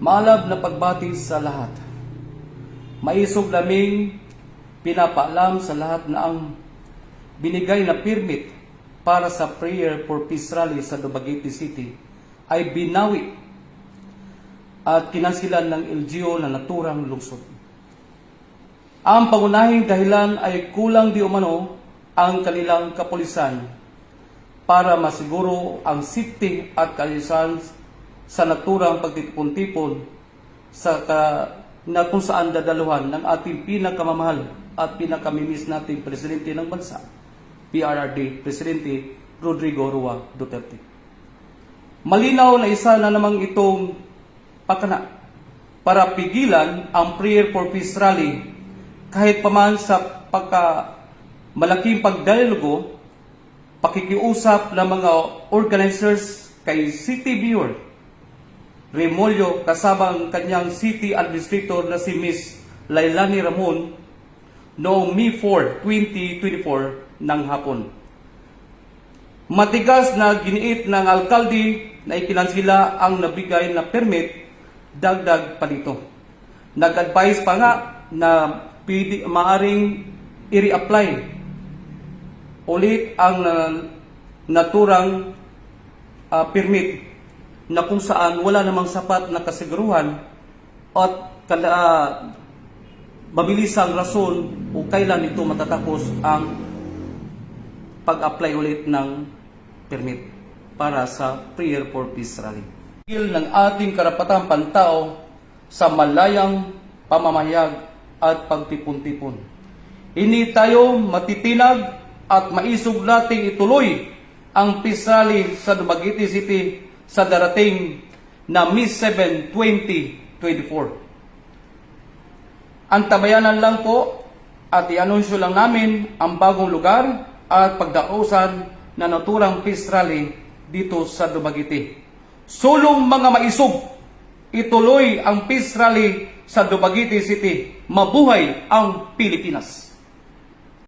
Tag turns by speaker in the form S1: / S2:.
S1: Maalab na pagbati sa lahat. Maisog laming pinapaalam sa lahat na ang binigay na permit para sa Prayer for Peace Rally sa Dumaguete City ay binawi at kinansilan ng LGU na naturang lungsod. Ang pangunahing dahilan ay kulang di umano ang kanilang kapulisan para masiguro ang safety at kaayusan sa naturang pagtitipon-tipon na kung saan dadaluhan ng ating pinakamamahal at pinakamimiss nating presidente ng bansa, PRRD, Presidente Rodrigo Roa Duterte. Malinaw na isa na namang itong pakana para pigilan ang Prayer for Peace Rally kahit paman sa malaking pagdialogo, pakikiusap ng mga organizers kay City Mayor Remolyo kasabang kanyang City Administrator na si Miss Lailani Ramon noong May 4, 2024 ng hapon. Matigas na giniit ng alkalde na ikinansila ang nabigay na permit, dagdag pa dito. Nag-advise pa nga na maaring i-reapply ulit ang naturang permit na kung saan wala namang sapat na kasiguruhan at mabilisang rason o kailan ito matatapos ang pag-apply ulit ng permit para sa Prayer for Peace Rally. Pagpigil ng ating karapatang pantao sa malayang pamamayag at pagtipon-tipon. Hindi tayo matitinag at maisog nating ituloy ang Peace Rally sa Dumaguete City sa darating na May 7, 2024. Antabayanan lang po at i-anunsyo lang namin ang bagong lugar at pagdausan na naturang Peace Rally dito sa Dumaguete. Sulong mga maisog, ituloy ang Peace Rally sa Dumaguete City. Mabuhay ang Pilipinas!